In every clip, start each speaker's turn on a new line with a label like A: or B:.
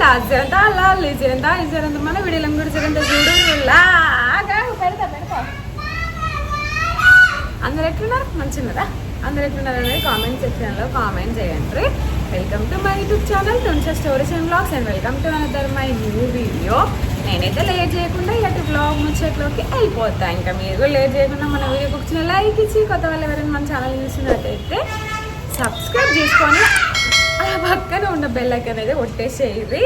A: Last జరంతా లాలి జరంతా ఈ జరంతా మన వీడియోలం కూడా జరంతా చూడు లాగా పెడతా అందరు ఎట్లున్నారు మంచిగా అందరు ఎట్లున్నారు అనేది కామెంట్ సెక్షన్లో కామెంట్ చేయండి. Welcome to my YouTube channel తుంచ stories and blogs and welcome to another my new video. నేనైతే లేట్ చేయకుండా ఇటు బ్లాగ్ ముచ్చట్లోకి వెళ్ళిపోతా. ఇంకా మీరు లేట్ చేయకుండా మన వీడియోకి వచ్చిన లైక్ ఇచ్చి కొత్త వాళ్ళు ఎవరైనా మన ఛానల్ చూసినట్టయితే సబ్స్క్రైబ్ చేసుకొని ఆ పక్కన ఉన్న బెల్ ఐకాన్ అయితే కొట్టేసేది.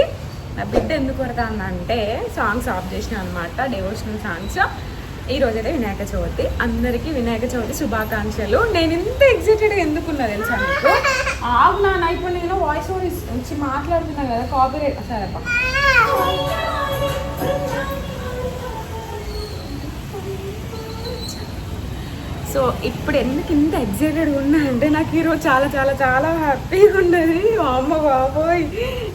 A: నా బిడ్డ ఎందుకు కొడతానంటే సాంగ్స్ ఆఫ్ చేసిన అనమాట, డివోషనల్ సాంగ్స్. ఈరోజు అయితే వినాయక చవితి, అందరికీ వినాయక చవితి శుభాకాంక్షలు. నేను ఇంత ఎగ్జైటెడ్గా ఎందుకున్నా తెలుసా మీకు? నా ఇప్పుడు నేను వాయిస్ ఓవర్ ఇచ్చి మాట్లాడుతున్నా కదా, కాపీరైట్ సరే. సో ఇప్పుడు ఎందుకు ఇంత ఎగ్జైటెడ్గా ఉన్నా అంటే నాకు ఈరోజు చాలా చాలా చాలా హ్యాపీగా ఉన్నది. అమ్మ బాబోయ్,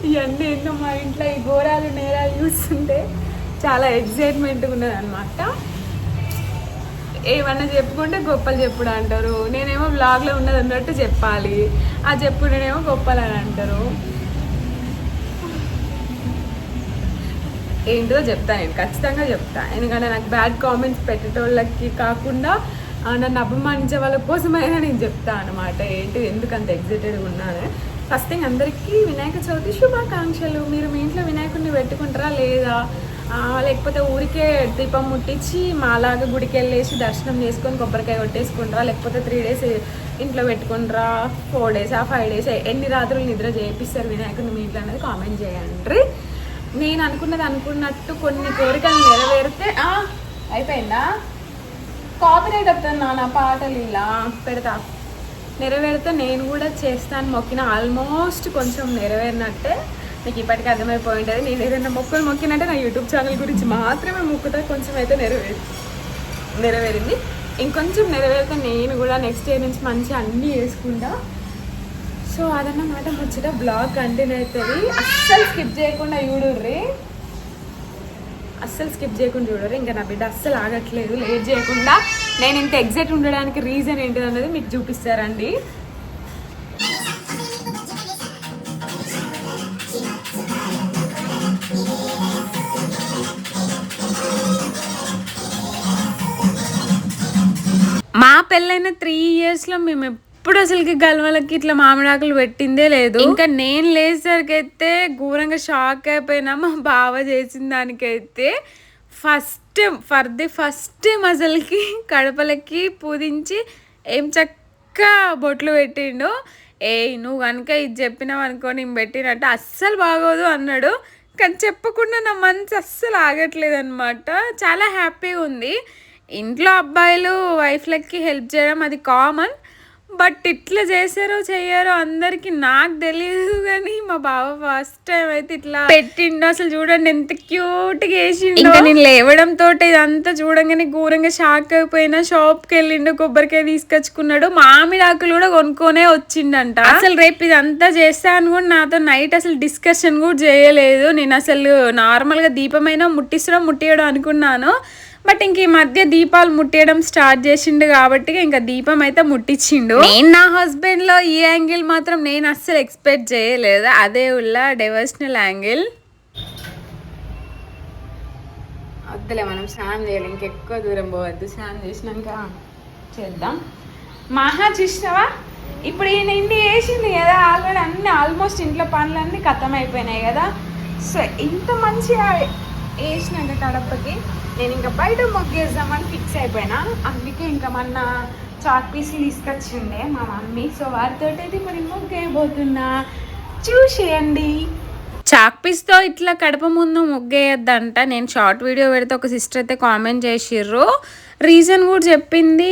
A: ఇవన్నీ ఎన్నో మా ఇంట్లో ఈ ఘోరాలు నేరాలు చూస్తుంటే చాలా ఎగ్జైట్మెంట్గా ఉన్నది అనమాట. ఏమన్నా చెప్పుకుంటే గొప్పలు చెప్పుడు అంటారు, నేనేమో బ్లాగ్లో ఉన్నది అన్నట్టు చెప్పాలి, ఆ చెప్పుడేమో గొప్పలు అని అంటారు. ఏంటో చెప్తాను, నేను ఖచ్చితంగా చెప్తాను. ఎందుకంటే నాకు బ్యాడ్ కామెంట్స్ పెట్టేటోళ్ళకి కాకుండా నన్ను అభిమానించే వాళ్ళ కోసమైనా నేను చెప్తాను అనమాట. ఏంటి ఎందుకు అంత ఎగ్జైటెడ్గా ఉన్నాను. ఫస్ట్ థింగ్ అందరికీ వినాయక చవితి శుభాకాంక్షలు. మీరు మీ ఇంట్లో వినాయకుడిని పెట్టుకుంటారా లేదా, లేకపోతే ఊరికే దీపం ముట్టించి మాలాగా గుడికి వెళ్ళేసి దర్శనం చేసుకొని కొబ్బరికాయ కొట్టేసుకుంటారా, లేకపోతే 3 days ఇంట్లో పెట్టుకుంటారా, 4 days 5 days ఎన్ని రాత్రులు నిద్ర చేపిస్తారు వినాయకుడిని మీ ఇంట్లో అనేది కామెంట్ చేయండి. నేను అనుకున్నది అనుకున్నట్టు కొన్ని కోరికలు నెరవేరితే అయిపోయిందా, కాపీరైట్ వస్తాను నా పాటలు ఇలా పెడతా, నెరవేరితే నేను కూడా చేస్తాను. మొక్కిన ఆల్మోస్ట్ కొంచెం నెరవేరినట్టే. మీకు ఇప్పటికీ అర్థమైపోయి ఉంటుంది. నేను ఏదైనా మొక్కలు మొక్కినట్టే నా యూట్యూబ్ ఛానల్ గురించి మాత్రమే మొక్కుతా. కొంచెం అయితే నెరవేరింది. ఇంకొంచెం నెరవేరితే నేను కూడా నెక్స్ట్ ఇయర్ నుంచి మంచిగా అన్నీ వేసుకుంటా. సో అదన్నమాట ముచ్చట. బ్లాగ్ కంటిన్యూ అవుతుంది. అస్సలు స్కిప్ చేయకుండా చూడుర్రి, అస్సలు స్కిప్ చేయకుండా చూడరు. ఇంకా నా బిడ్డ అస్సలు ఆగట్లేదు. లేట్ చేయకుండా నేను ఇంత ఎగ్జైట్ ఉండడానికి రీజన్ ఏంటిది అన్నది మీకు చూపిస్తారండి. మా పెళ్ళైన 3 yearsలో మేము ఎప్పుడు అసలుకి గల్వలకి ఇట్లా మామిడాకులు పెట్టిందే లేదు. ఇంకా నేను లేచేసరికి అయితే ఘోరంగా షాక్ అయిపోయినా. మా బావ చేసిన దానికైతే ఫర్ ది ఫస్ట్ టైం అసలుకి కడపలకి పూజించి ఏం చక్కగా బొట్లు పెట్టిండు. నువ్వు కనుక ఇది చెప్పినావు అనుకో నేను పెట్టినట్టు అస్సలు బాగోదు అన్నాడు. కానీ చెప్పకుండా నా మనసు అస్సలు ఆగట్లేదు అనమాట. చాలా హ్యాపీగా ఉంది. ఇంట్లో అబ్బాయిలు వైఫ్లకి హెల్ప్ చేయడం అది కామన్, బట్ ఇట్లా చేశారో చెయ్యారో అందరికి నాకు తెలియదు. కానీ మా బావ ఫస్ట్ టైం అయితే ఇట్లా పెట్టిండు. అసలు చూడండి ఎంత క్యూట్గా వేసిండు. ఇంకా నేను లేవడంతో ఇదంతా చూడంగానే ఘోరంగా షాక్ అయిపోయినా. షాప్కి వెళ్ళిండు, కొబ్బరికాయ తీసుకొచ్చుకున్నాడు, మామిడాకులు కూడా కొనుక్కొనే వచ్చిండంట. అసలు రేపు ఇదంతా చేస్తాను కూడా నాతో నైట్ అసలు డిస్కషన్ కూడా చేయలేదు. నేను అసలు నార్మల్గా దీపమైనా ముట్టియడం అనుకున్నాను. బట్ ఇంక ఈ మధ్య దీపాలు ముట్టేయడం స్టార్ట్ చేసిండు కాబట్టి ఇంకా దీపం అయితే ముట్టించిండు. నేను నా హస్బెండ్ లో ఈ యాంగిల్ మాత్రం నేను అస్సలు ఎక్స్పెక్ట్ చేయలేదు. అదే డివోషనల్ యాంగిల్. వద్దులే మనం స్నానం చేయాలి, ఇంకెక్కువ దూరం పోవద్దు. స్నానం చేసినాక చేద్దాం. మహా చూసినావా ఇప్పుడు ఈయన ఇంటి వేసింది కదా, ఆల్రెడీ అన్ని ఆల్మోస్ట్ ఇంట్లో పనులన్నీ ఖతం అయిపోయినాయి కదా. సో ఇంత మంచిగా వేసినాక కడపకి నేను ఇంకా బయట మొగ్గేద్దామని ఫిక్స్ అయిపోయినా. అందుకే ఇంకా మొన్న చాక్ పీసులు తీసుకొచ్చిండే మా మమ్మీ. సో వారితో అయితే ఇప్పుడు మొగ్గేయబోతున్నా, చూసేయండి. చాక్ పీస్తో ఇట్లా కడప ముందు ముగ్గేయద్దంట. నేను షార్ట్ వీడియో పెడితే ఒక సిస్టర్ అయితే కామెంట్ చేసిర్రు. రీజన్ కూడా చెప్పింది,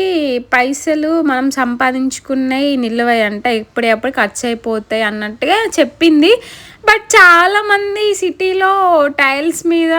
A: పైసలు మనం సంపాదించుకున్నాయి నిల్వయి అంట, ఎప్పుడెప్పుడు ఖర్చు అయిపోతాయి అన్నట్టుగా చెప్పింది. బట్ చాలామంది సిటీలో టైల్స్ మీద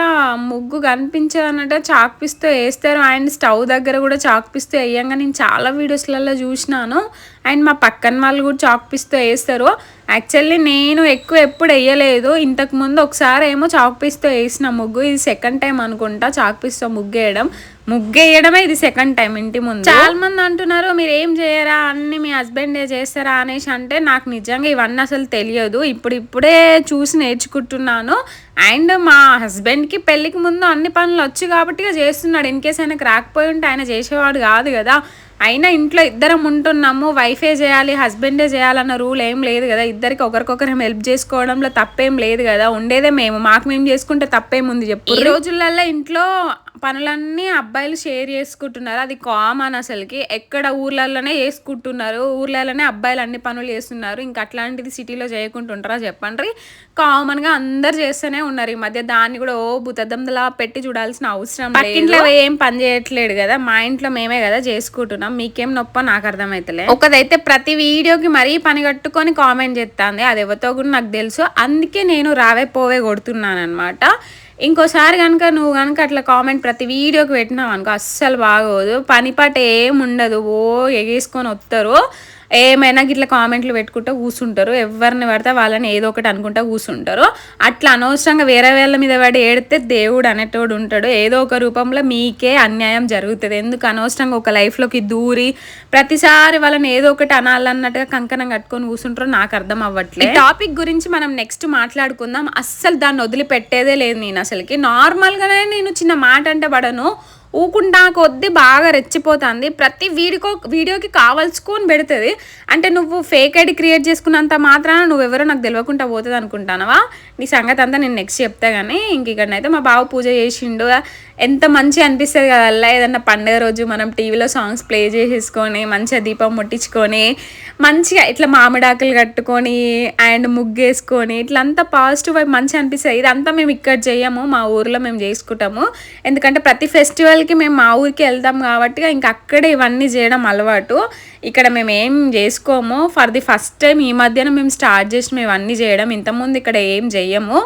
A: ముగ్గు కనిపించదు అన్నట్టు చాక్ పీస్తో వేస్తారు. అండ్ స్టవ్ దగ్గర కూడా చాక్ పీస్తో వేయంగా నేను చాలా వీడియోస్లలో చూసినాను. అండ్ మా పక్కన వాళ్ళు కూడా చాక్ పీస్తో వేస్తారు. యాక్చువల్లీ నేను ఎప్పుడు వేయలేదు. ఇంతకుముందు ఒకసారి ఏమో చాక్ పీస్తో వేసిన ముగ్గు, ఇది సెకండ్ టైం అనుకుంటా చాక్ పీస్తో ముగ్గు వేయడం. ముగ్గేయడమే ఇది సెకండ్ టైం ఇంటి ముందు. చాలా మంది అంటున్నారు మీరు ఏం చేయరా, అన్ని మీ హస్బెండే చేస్తారా అనేసి. అంటే నాకు నిజంగా ఇవన్నీ అసలు తెలియదు, ఇప్పుడే చూసి నేర్చుకుంటున్నాను. అండ్ మా హస్బెండ్కి పెళ్ళికి ముందు అన్ని పనులు వచ్చు కాబట్టి చేస్తున్నాడు. ఇన్ కేస్ ఆయనకు రాకపోయి ఉంటే ఆయన చేసేవాడు కాదు కదా. అయినా ఇంట్లో ఇద్దరం ఉంటున్నాము, వైఫే చేయాలి హస్బెండే చేయాలన్న రూల్ ఏం లేదు కదా. ఇద్దరికి ఒకరికొకరు హెల్ప్ చేసుకోవడంలో తప్పేం లేదు కదా. ఉండేదే మాకు మేము చేసుకుంటే తప్పేముంది చెప్పు. ఈ రోజులలో ఇంట్లో పనులన్నీ అబ్బాయిలు షేర్ చేసుకుంటున్నారు, అది కామన్. అసలుకి ఎక్కడ ఊర్లలోనే చేసుకుంటున్నారు, ఊర్లలోనే అబ్బాయిలు అన్ని పనులు చేస్తున్నారు. ఇంకా అట్లాంటిది సిటీలో చేయకుంటుంటారా చెప్పండి. కామన్గా అందరు చేస్తూనే ఉన్నారు ఈ మధ్య. దాన్ని కూడా బుతదంలా పెట్టి చూడాల్సిన అవసరం లేదు. ఇంట్లో ఏం పని చేయట్లేడు కదా, మా ఇంట్లో మేమే కదా చేసుకుంటున్నాం. మీకేం నొప్ప నాకు అర్థమైతలే. ఒకదైతే ప్రతి వీడియోకి మరీ పని కట్టుకొని కామెంట్ చేస్తాంది, అది ఎవరితో కూడా నాకు తెలుసు. అందుకే నేను రావే పోవే కొడుతున్నాను అనమాట. ఇంకోసారి కనుక నువ్వు కనుక అట్లా కామెంట్ ప్రతి వీడియోకి పెట్టినావు అనుకో అస్సలు బాగోదు. పని పాట ఏముండదు, ఎగేసుకొని వస్తారు. ఏమైనా ఇట్లా కామెంట్లు పెట్టుకుంటూ కూర్చుంటారు, ఎవరిని పడితే వాళ్ళని ఏదో ఒకటి అనుకుంటా కూర్చుంటారు. అట్లా అనవసరంగా వేరే వాళ్ళ మీద పడి ఏడితే దేవుడు అనేటోడు ఉంటాడు. ఏదో ఒక రూపంలో మీకే అన్యాయం జరుగుతుంది. ఎందుకు అనవసరంగా ఒక లైఫ్లోకి దూరి ప్రతిసారి వాళ్ళని ఏదో ఒకటి అనాలన్నట్టుగా కంకణం కట్టుకొని కూర్చుంటారు, నాకు అర్థం అవ్వట్లేదు. ఈ టాపిక్ గురించి మనం నెక్స్ట్ మాట్లాడుకుందాం. అస్సలు దాన్ని వదిలిపెట్టేదే లేదు నేను. అసలుకి నార్మల్గానే నేను చిన్న మాట అంటే పడను, ఊకుంటా కొద్దీ బాగా రెచ్చిపోతుంది. ప్రతి వీడియోకి కావాల్సుకొని పెడుతుంది. అంటే నువ్వు ఫేక్ ఐడి క్రియేట్ చేసుకున్నంత మాత్రాన నువ్వెవరో నాకు తెలియకుండా పోతుంది అనుకుంటానవా? నీ సంగతి అంతా నేను నెక్స్ట్ చెప్తా. కానీ ఇక్కడనైతే మా బావ పూజ చేసిండు, ఎంత మంచిగా అనిపిస్తుంది కదా. అలా ఏదన్నా పండుగ రోజు మనం టీవీలో సాంగ్స్ ప్లే చేసేసుకొని మంచిగా దీపం ముట్టించుకొని మంచిగా ఇట్లా మామిడాకులు కట్టుకొని అండ్ ముగ్గేసుకొని ఇట్లా అంతా పాజిటివ్ వైపు మంచిగా అనిపిస్తుంది. ఇదంతా మేము ఇక్కడ చేయము, మా ఊర్లో మేము చేసుకుంటాము. ఎందుకంటే ప్రతి ఫెస్టివల్కి మేము మా ఊరికి వెళ్తాం కాబట్టి ఇంకా అక్కడే ఇవన్నీ చేయడం అలవాటు. ఇక్కడ మేము ఏం చేసుకోము. ఫర్ ది ఫస్ట్ టైం ఈ మధ్యన మేము స్టార్ట్ చేసినాం ఇవన్నీ చేయడం. ఇంతకుముందు ఇక్కడ ఏం చెయ్యము,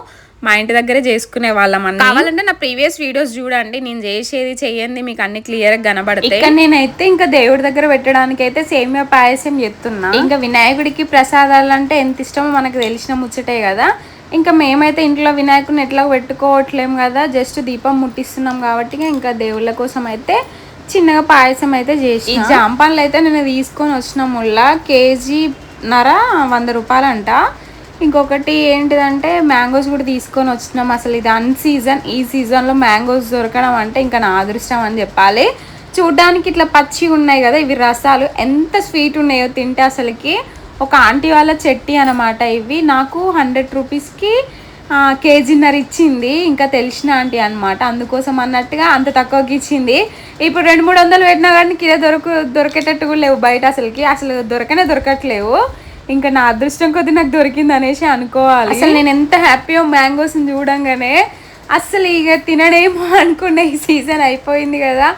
A: మా ఇంటి దగ్గరే చేసుకునే వాళ్ళం. అన్న కావాలంటే నా ప్రీవియస్ వీడియోస్ చూడండి, నేను చేసేది చెయ్యండి మీకు అన్ని క్లియర్గా కనబడతాయి. ఇక్కడ నేనైతే ఇంకా దేవుడి దగ్గర పెట్టడానికి అయితే సేమియా పాయసం చేస్తున్నా. ఇంకా వినాయకుడికి ప్రసాదాలు అంటే ఎంత ఇష్టమో మనకు తెలిసిన ముచ్చటే కదా. ఇంకా మేమైతే ఇంట్లో వినాయకుడిని ఎట్లా పెట్టుకోవట్లేము కదా, జస్ట్ దీపం ముట్టిస్తున్నాం కాబట్టి ఇంకా దేవుళ్ళ కోసం అయితే చిన్నగా పాయసం అయితే చేసి. ఈ జాంపాన్లు అయితే నేను తీసుకొని వచ్చిన ముళ్ళ కేజీన్నర 100 రూపాయలు అంట. ఇంకొకటి ఏంటిదంటే మ్యాంగోస్ కూడా తీసుకొని వచ్చినాం. అసలు ఇది అన్సీజన్, ఈ సీజన్లో మ్యాంగోస్ దొరకడం అంటే ఇంకా నా అదృష్టం అని చెప్పాలి. చూడ్డానికి ఇట్లా పచ్చిగా ఉన్నాయి కదా, ఇవి రసాలు ఎంత స్వీట్ ఉన్నాయో తింటే. అసలుకి ఒక ఆంటీ వాళ్ళ చెట్టి అనమాట ఇవి. నాకు 100 రూపీస్కి కేజీన్నర ఇచ్చింది. ఇంకా తెలిసిన ఆంటీ అనమాట, అందుకోసం అన్నట్టుగా అంత తక్కువకి ఇచ్చింది. ఇప్పుడు 200-300 పెట్టినా కానీ కిలో దొరికేటట్టు కూడా లేవు బయట. అసలు దొరకట్లేవు. ఇంకా నా అదృష్టం కొద్ది నాకు దొరికింది అనేసి అనుకోవాలి. అసలు నేను ఎంత హ్యాపీయో మ్యాంగోస్ని చూడంగానే. అసలు ఇక తినడేమో అనుకున్నా, ఈ సీజన్ అయిపోయింది కదా,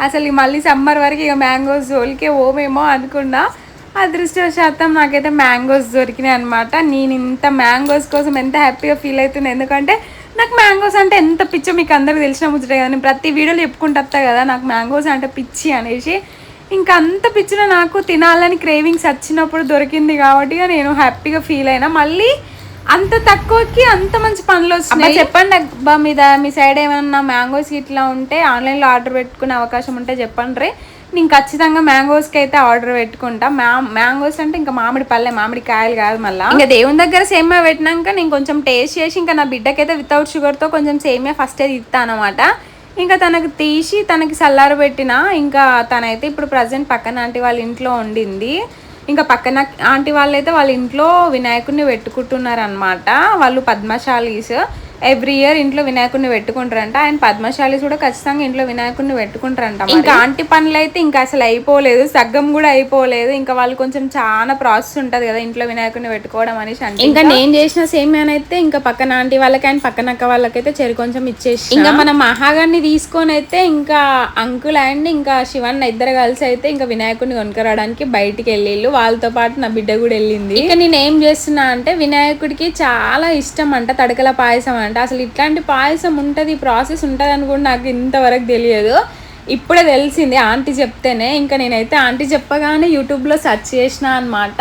A: అసలు మళ్ళీ సమ్మర్ వరకు ఇక మ్యాంగోస్ జోలికే ఓమేమో అనుకున్నా. అదృష్టవశాతం నాకైతే మ్యాంగోస్ దొరికినాయి అనమాట. నేను ఇంత మ్యాంగోస్ కోసం ఎంత హ్యాపీగా ఫీల్ అవుతున్నాను. ఎందుకంటే నాకు మ్యాంగోస్ అంటే ఎంత పిచ్చో మీకు అందరికి తెలిసిన ముచ్చటే కదా. నేను ప్రతి వీడియోలో చెప్పుకుంటా కదా నాకు మ్యాంగోస్ అంటే పిచ్చి అనేసి. ఇంకా అంత పిచ్చిలో నాకు తినాలని క్రేవింగ్స్ వచ్చినప్పుడు దొరికింది కాబట్టి నేను హ్యాపీగా ఫీల్ అయినా. మళ్ళీ అంత తక్కువకి అంత మంచి పనులు వస్తున్నాయి. చెప్పండి అబ్బా, మీ సైడ్ ఏమన్నా మ్యాంగోస్ ఇట్లా ఉంటే ఆన్లైన్లో ఆర్డర్ పెట్టుకునే అవకాశం ఉంటే చెప్పండి. నేను ఖచ్చితంగా మ్యాంగోస్కి అయితే ఆర్డర్ పెట్టుకుంటా. మ్యాంగోస్ అంటే ఇంకా మామిడి కాయలు కాదు. మళ్ళీ ఇంకా దేవుని దగ్గర సేమియా పెట్టినాక నేను కొంచెం టేస్ట్ చేసి ఇంకా నా బిడ్డకైతే వితౌట్ షుగర్తో కొంచెం సేమియా ఫస్ట్ అయితే ఇస్తాను అనమాట. ఇంకా తనకు తీసి తనకి చల్లార పెట్టిన. ఇంకా తనైతే ఇప్పుడు ప్రజెంట్ పక్కన ఆంటీ వాళ్ళ ఇంట్లో ఉండింది. ఇంకా పక్కన ఆంటీ వాళ్ళైతే వాళ్ళ ఇంట్లో వినాయకుడిని పెట్టుకుంటున్నారు అనమాట. వాళ్ళు పద్మశాలీస్ ఎవ్రీ ఇయర్ ఇంట్లో వినాయకుడిని పెట్టుకుంటారంట. అండ్ పద్మశాలీస్ కూడా ఖచ్చితంగా ఇంట్లో వినాయకుడిని పెట్టుకుంటారంట. ఇంకా ఆంటీ పనులు అయితే ఇంకా అసలు అయిపోలేదు, సగ్గం కూడా అయిపోలేదు. ఇంకా వాళ్ళు కొంచెం చాలా ప్రాసెస్ ఉంటుంది కదా ఇంట్లో వినాయకుడిని పెట్టుకోవడం అనేసి. అంటే ఇంకా నేను చేసిన సేమియానైతే ఇంకా పక్కన ఆంటీ వాళ్ళకి అండ్ పక్కన అక్క వాళ్ళకైతే చెరి కొంచెం ఇచ్చేసి, ఇంకా మన మహాగాన్ని తీసుకొని అయితే ఇంకా అంకుల్ అండ్ ఇంకా శివన్ ఇద్దరు కలిసి అయితే ఇంకా వినాయకుడిని కొనుక్కరావడానికి బయటికి వెళ్ళిళ్ళు. వాళ్ళతో పాటు నా బిడ్డ కూడా వెళ్ళింది. ఇంకా నేను ఏం చేస్తున్నా అంటే వినాయకుడికి చాలా ఇష్టం అంట తడకల పాయసం అంట. అసలు ఇట్లాంటి పాయసం ఉంటుంది, ప్రాసెస్ ఉంటుంది అని కూడా నాకు ఇంతవరకు తెలియదు. ఇప్పుడే తెలిసింది ఆంటీ చెప్తేనే. ఇంకా నేనైతే ఆంటీ చెప్పగానే యూట్యూబ్లో సెర్చ్ చేసిన అనమాట.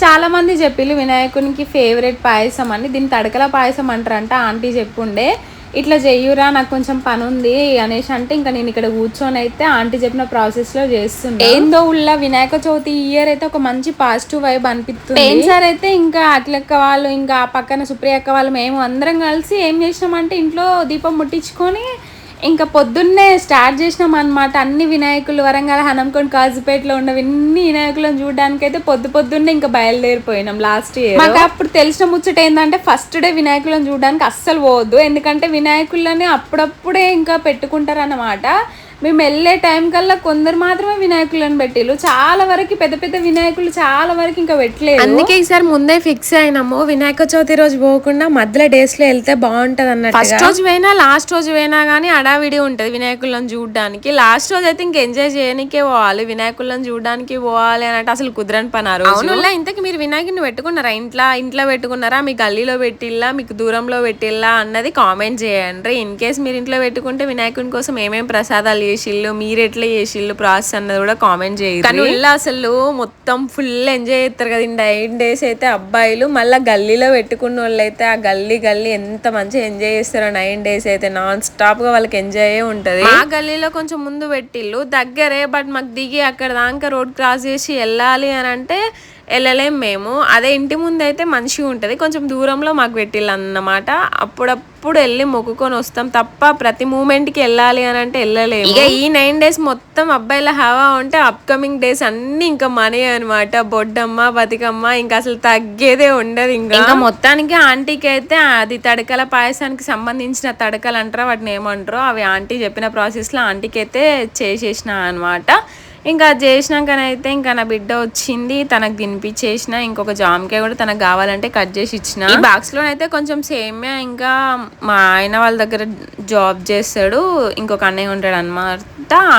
A: చాలామంది చెప్పిళ్ళు వినాయకునికి ఫేవరెట్ పాయసం అని. దీన్ని తడకల పాయసం అంటారంట ఆంటీ చెప్పుండే. ఇట్లా చెయ్యురా నాకు కొంచెం పని ఉంది అనేసి అంటే ఇంకా నేను ఇక్కడ కూర్చొని అయితే ఆంటీ చెప్పిన ప్రాసెస్ లో చేస్తున్నా. ఏందో ఉల్ల వినాయక చవితి ఇయర్ అయితే ఒక మంచి పాజిటివ్ వైబ్ అనిపిస్తుంది. సార్ అయితే ఇంకా అట్లక్క వాళ్ళు ఇంకా పక్కన సుప్రియ అక్క వాళ్ళు మేము అందరం కలిసి ఏం చేసినామంటే ఇంట్లో దీపం ముట్టించుకొని ఇంకా పొద్దున్నే స్టార్ట్ చేసినాం అనమాట. అన్ని వినాయకులు వరంగల్ హనంకొండ కాజుపేటలో ఉన్నవి అన్ని వినాయకులను చూడడానికి అయితే పొద్దున్నే ఇంకా బయలుదేరిపోయినాం లాస్ట్ ఇయర్. మాకు అప్పుడు తెలిసిన ముచ్చట ఏంటంటే ఫస్ట్ డే వినాయకులను చూడడానికి అస్సలు పోవద్దు, ఎందుకంటే వినాయకులని అప్పుడప్పుడే ఇంకా పెట్టుకుంటారు అన్నమాట. మేము వెళ్ళే టైం కల్లా కొందరు మాత్రమే వినాయకులను పెట్టిళ్ళు, చాలా వరకు పెద్ద పెద్ద వినాయకులు చాలా వరకు ఇంకా పెట్టలేదు. అందుకే ఈసారి ముందే ఫిక్స్ అయినాము వినాయక చవితి రోజు పోకుండా మధ్యలో డేస్ లో వెళ్తే బాగుంటది అన్నట్టు. ఫస్ట్ రోజు పోయినా లాస్ట్ రోజు పోయినా గానీ అడావిడి ఉంటది వినాయకులను చూడడానికి. లాస్ట్ రోజు అయితే ఇంక ఎంజాయ్ చేయడానికే పోవాలి, వినాయకులను చూడడానికి పోవాలి అన్నట్టు అసలు కుదరని పని. అవునులా ఇంతకి మీరు వినాయకుని పెట్టుకున్నారా? ఇంట్లో పెట్టుకున్నారా, మీ గల్లీలో పెట్టిల్లా, మీకు దూరంలో పెట్టిల్లా అన్నది కామెంట్ చేయండి. ఇన్ కేస్ మీరు ఇంట్లో పెట్టుకుంటే వినాయకుని కోసం ఏమేమి ప్రసాదాలు చేసిళ్ళు, మీరు ఎట్లా చేసిళ్ళు ప్రాసెస్ అన్నది కూడా కామెంట్ చేయండి. కానీ ఇలా అసలు మొత్తం ఫుల్ ఎంజాయ్ చేస్తారు కదా 9 days అయితే అబ్బాయిలు. మళ్ళీ గల్లీలో పెట్టుకున్న వాళ్ళు అయితే ఆ గల్లీ ఎంత మంచిగా ఎంజాయ్ చేస్తారో 9 days అయితే నాన్ స్టాప్ గా వాళ్ళకి ఎంజాయ్ ఉంటది. ఆ గల్లీలో కొంచెం ముందు పెట్టిళ్ళు దగ్గరే, బట్ మాకు దిగి అక్కడ దాకా రోడ్ క్రాస్ చేసి వెళ్ళాలి అని అంటే వెళ్ళలేం మేము. అదే ఇంటి ముందు అయితే మంచిగా ఉంటుంది, కొంచెం దూరంలో మాకు పెట్టిళ్ళు అన్నమాట. అప్పుడప్పుడు వెళ్ళి మొక్కుకొని వస్తాం తప్ప ప్రతి మూమెంట్కి వెళ్ళాలి అని అంటే వెళ్ళలేము. ఇక ఈ 9 days మొత్తం అబ్బాయిల హవా ఉంటే అప్కమింగ్ డేస్ అన్ని ఇంకా మనీ అనమాట. బొడ్డమ్మ బతికమ్మ ఇంకా అసలు తగ్గేదే ఉండదు. ఇంకా మొత్తానికి ఆంటీకి అయితే అది తడకల పాయసానికి సంబంధించిన తడకలు అంటారా వాటిని ఏమంటారో అవి ఆంటీ చెప్పిన ప్రాసెస్లో ఆంటీకి అయితే చేసేసిన అనమాట. ఇంకా అది చేసినాకనైతే ఇంకా నా బిడ్డ వచ్చింది, తనకు తినిపించేసిన. ఇంకొక జామకాయ కూడా తనకు కావాలంటే కట్ చేసి ఇచ్చిన. ఈ బాక్స్ లోనైతే కొంచెం సేమియా, ఇంకా మా ఆయన వాళ్ళ దగ్గర జాబ్ చేస్తాడు ఇంకొక అన్నయ్య ఉంటాడు అనమాట.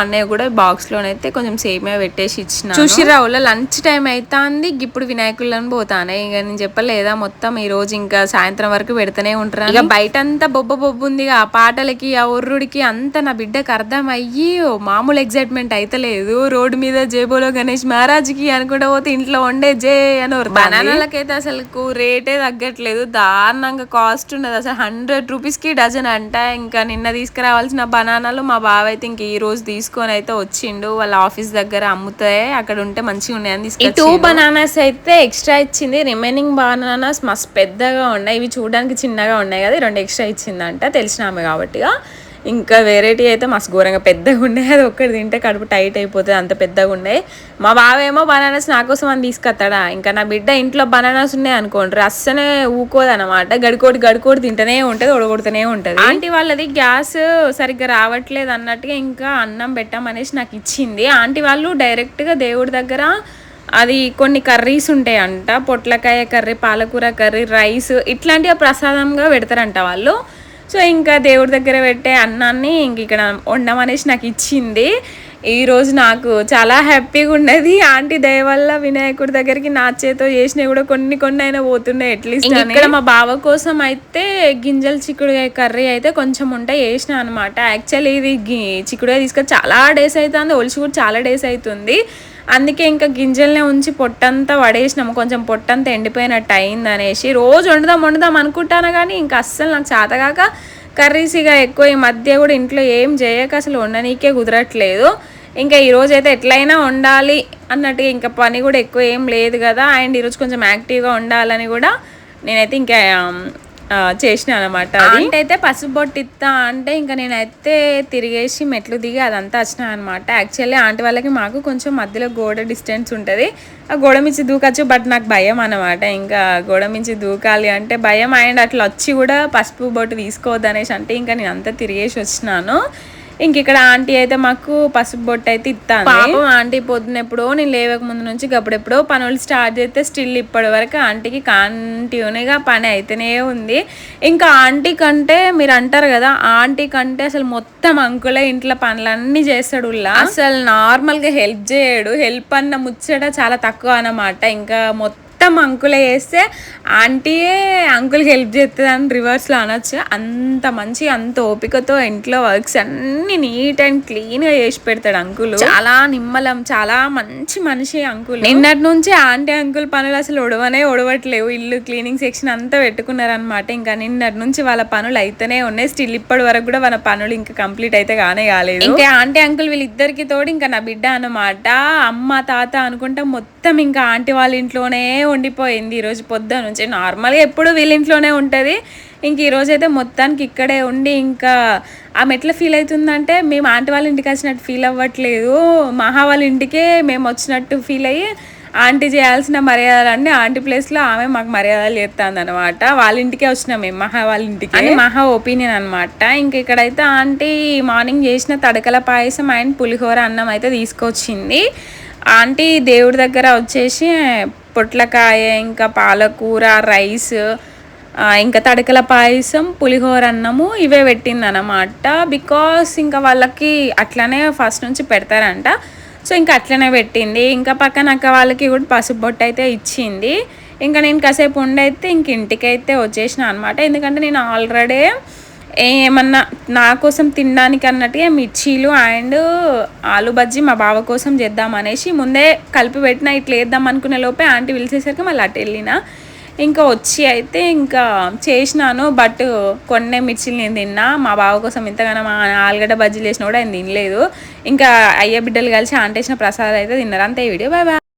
A: అన్నయ్య కూడా బాక్స్ లోనైతే కొంచెం సేమియా పెట్టేసి ఇచ్చిన. చూసిరావులో లంచ్ టైం అవుతుంది, ఇప్పుడు వినాయకులను పోతానే. ఇక నేను చెప్పలేదా మొత్తం ఈ రోజు ఇంకా సాయంత్రం వరకు పెడతానే ఉంటారు. ఇక బయట అంతా బొబ్బ ఉంది, ఆ పాటలకి ఆ ఒర్రుడికి అంతా నా బిడ్డకు అర్థం అయ్యి మామూలు ఎగ్జైట్మెంట్ అయితే లేదు. రోడ్డు మీద జేబోలో గణేష్ మహారాజ్కి అనుకుంటా పోతే ఇంట్లో వండే జే అని. బనానాలకైతే అసలు రేటే తగ్గట్లేదు, దారుణంగా కాస్ట్ ఉన్నది. అసలు 100 rupeesకి డజన్ అంట. ఇంకా నిన్న తీసుకురావాల్సిన బనానాలు మా బావ అయితే ఇంక ఈ రోజు తీసుకొని అయితే వచ్చిండు. వాళ్ళ ఆఫీస్ దగ్గర అమ్ముతాయి, అక్కడ ఉంటే మంచిగా ఉన్నాయని తీసుకొచ్చి 2 bananas అయితే ఎక్స్ట్రా ఇచ్చింది. రిమైనింగ్ బనానాస్ మస్తు పెద్దగా ఉన్నాయి, ఇవి చూడడానికి చిన్నగా ఉన్నాయి కదా, 2 ఎక్స్ట్రా ఇచ్చిందంట తెలిసిన ఆమె కాబట్టి. ఇంకా వెరైటీ అయితే మస్తు ఘోరంగా పెద్దగా ఉన్నాయి, అది ఒక్కటి తింటే కడుపు టైట్ అయిపోతుంది, అంత పెద్దగా ఉన్నాయి. మా బావేమో బనానాస్ నా కోసం అని తీసుకొస్తాడా. ఇంకా నా బిడ్డ ఇంట్లో బనానాస్ ఉన్నాయి అనుకోండి అస్సనే ఊకోదనమాట, గడికోటి తింటూనే ఉంటుంది, ఒడగొడుతూనే ఉంటుంది. ఆంటీ వాళ్ళది గ్యాస్ సరిగ్గా రావట్లేదు అన్నట్టుగా ఇంకా అన్నం పెట్టామనేసి నాకు ఇచ్చింది. ఆంటీ వాళ్ళు డైరెక్ట్గా దేవుడి దగ్గర అది కొన్ని కర్రీస్ ఉంటాయంట, పొట్లకాయ కర్రీ, పాలకూర కర్రీ, రైస్ ఇట్లాంటివి ప్రసాదంగా పెడతారంట వాళ్ళు. సో ఇంకా దేవుడి దగ్గర పెట్టే అన్నాన్ని ఇంక ఇక్కడ వండమనేసి నాకు ఇచ్చింది. ఈరోజు నాకు చాలా హ్యాపీగా ఉన్నది. ఆంటీ దయ వల్ల వినాయకుడి దగ్గరికి నా చేతో చేసినవి కూడా కొన్ని అయినా పోతున్నాయి అట్లీస్ట్. ఇక్కడ మా బావ కోసం అయితే గింజల చిక్కుడుకాయ కర్రీ అయితే కొంచెం ఉంటే వేసిన అనమాట. యాక్చువల్లీ ఇది చిక్కుడుకాయ తీసుకొని చాలా డేస్ అవుతుంది, ఒలిసి కూడా చాలా డేస్ అవుతుంది. అందుకే ఇంకా గింజల్నే ఉంచి పొట్టంతా పడేసినాము, కొంచెం పొట్టంతా ఎండిపోయినట్టు అయింది అనేసి. రోజు వండుదాం అనుకుంటాను కానీ ఇంకా అస్సలు నాకు చేతగాక కర్రీస్ ఇక ఎక్కువ ఈ మధ్య కూడా ఇంట్లో ఏం చేయక అసలు వండనీకే కుదరట్లేదు. ఇంకా ఈరోజు అయితే ఎట్లయినా వండాలి అన్నట్టుగా ఇంకా పని కూడా ఎక్కువ ఏం లేదు కదా, అండ్ ఈరోజు కొంచెం యాక్టివ్గా ఉండాలని కూడా నేనైతే ఇంకా చేసిన అనమాట. అంటే అయితే పసుపు బొట్టు ఇస్తా అంటే ఇంకా నేనైతే తిరిగేసి మెట్లు దిగి అదంతా వచ్చినా అనమాట. యాక్చువల్లీ ఆంటీ వాళ్ళకి మాకు కొంచెం మధ్యలో గోడ డిస్టెన్స్ ఉంటుంది, ఆ గోడ మించి దూకొచ్చు, బట్ నాకు భయం అనమాట. ఇంకా గోడ మించి దూకాలి అంటే భయం, అండ్ అట్లా వచ్చి కూడా పసుపు బొట్టు తీసుకోవద్దు అనేసి అంటే ఇంకా నేను అంతా తిరిగేసి వచ్చినాను. ఇంక ఇక్కడ ఆంటీ అయితే మాకు పసుపు బొట్టు అయితే ఇస్తాను. పాపం ఆంటీ పొద్దున ఎప్పుడో నేను లేవక ముందు నుంచి అప్పుడెప్పుడో పనులు స్టార్ట్ చేస్తే స్టిల్ ఇప్పటి వరకు ఆంటీకి కంటిన్యూగా పని అయితేనే ఉంది. ఇంకా ఆంటీ కంటే మీరు అంటారు కదా, ఆంటీ కంటే అసలు మొత్తం అంకులే ఇంట్లో పనులన్నీ చేస్తాడు. అసలు నార్మల్గా హెల్ప్ చేయడు, హెల్ప్ అన్న ముచ్చట చాలా తక్కువ అన్నమాట. ఇంకా మొత్తం మొత్తం అంకులే చేస్తే ఆంటీయే అంకుల్కి హెల్ప్ చేస్తుంది అని రివర్స్లో అనొచ్చు. అంత మంచి అంత ఓపికతో ఇంట్లో వర్క్స్ అన్ని నీట్ అండ్ క్లీన్గా చేసి పెడతాడు అంకుల్. చాలా నిమ్మలం, చాలా మంచి మనిషి అంకుల్. నిన్నటి నుంచి ఆంటీ అంకుల్ పనులు అసలు ఒడవట్లేవు. ఇల్లు క్లీనింగ్ సెక్షన్ అంతా పెట్టుకున్నారనమాట. ఇంకా నిన్నటి నుంచి వాళ్ళ పనులు అయితేనే ఉన్నాయి. స్టిల్ ఇప్పటి వరకు కూడా వాళ్ళ పనులు ఇంకా కంప్లీట్ అయితే కాలేదు. ఇంకా ఆంటీ అంకుల్ వీళ్ళిద్దరికి తోడు ఇంకా నా బిడ్డ అన్నమాట. అమ్మ తాత అనుకుంటా మొత్తం ఇంకా ఆంటీ వాళ్ళ ఇంట్లోనే ఉండిపోయింది ఈరోజు పొద్దున నుంచి. నార్మల్గా ఎప్పుడు వీళ్ళ ఇంట్లోనే ఉంటుంది. ఇంక ఈరోజు అయితే మొత్తానికి ఇక్కడే ఉండి ఇంకా ఆమె ఎట్లా ఫీల్ అవుతుందంటే మేము ఆంటీ వాళ్ళ ఇంటికి వచ్చినట్టు ఫీల్ అవ్వట్లేదు, మహా వాళ్ళ ఇంటికే మేము వచ్చినట్టు ఫీల్ అయ్యి ఆంటీ చేయాల్సిన మర్యాదలన్నీ ఆంటీ ప్లేస్లో ఆమె మాకు మర్యాదలు చేస్తుంది అనమాట. వాళ్ళ ఇంటికే వచ్చినాం మేము, మహా వాళ్ళ ఇంటికి అని మహా ఒపీనియన్ అనమాట. ఇంక ఇక్కడైతే ఆంటీ మార్నింగ్ చేసిన తడకల పాయసం అండ్ పులిహోర అన్నం అయితే తీసుకొచ్చింది. ఆంటీ దేవుడి దగ్గర వచ్చేసి పొట్లకాయ, ఇంకా పాలకూర, రైస్, ఇంకా తడకల పాయసం, పులిహోర అన్నము ఇవే పెట్టింది అనమాట. బికాస్ ఇంకా వాళ్ళకి అట్లనే ఫస్ట్ నుంచి పెడతారంట. సో ఇంకా అట్లనే పెట్టింది. ఇంకా పక్కన అక్క వాళ్ళకి కూడా పసుపు బొట్టు అయితే ఇచ్చింది. ఇంకా నేను కాసేపు ఉండైతే ఇంక ఇంటికైతే వచ్చేసిన అనమాట. ఎందుకంటే నేను ఆల్రెడీ ఏమన్నా నా కోసం తినడానికి అన్నట్టుగా మిర్చీలు అండ్ ఆలు బజ్జీ మా బావ కోసం చేద్దాం అనేసి ముందే కలిపి పెట్టిన. ఇట్లా వేద్దాం అనుకునే లోపే ఆంటీ పిలిచేసరికి మళ్ళీ అటు వెళ్ళిన. ఇంకా వచ్చి అయితే ఇంకా చేసినాను. బట్ కొన్నే మిర్చిలు నేను తిన్నా. మా బావ కోసం ఇంతగానో మా ఆలుగడ్డ బజ్జీలు వేసినా కూడా ఆయన తినలేదు. ఇంకా అయ్య బిడ్డలు కలిసి ఆంటీ వేసిన ప్రసాదం అయితే తిన్నారు. అంతే. Video bye bye.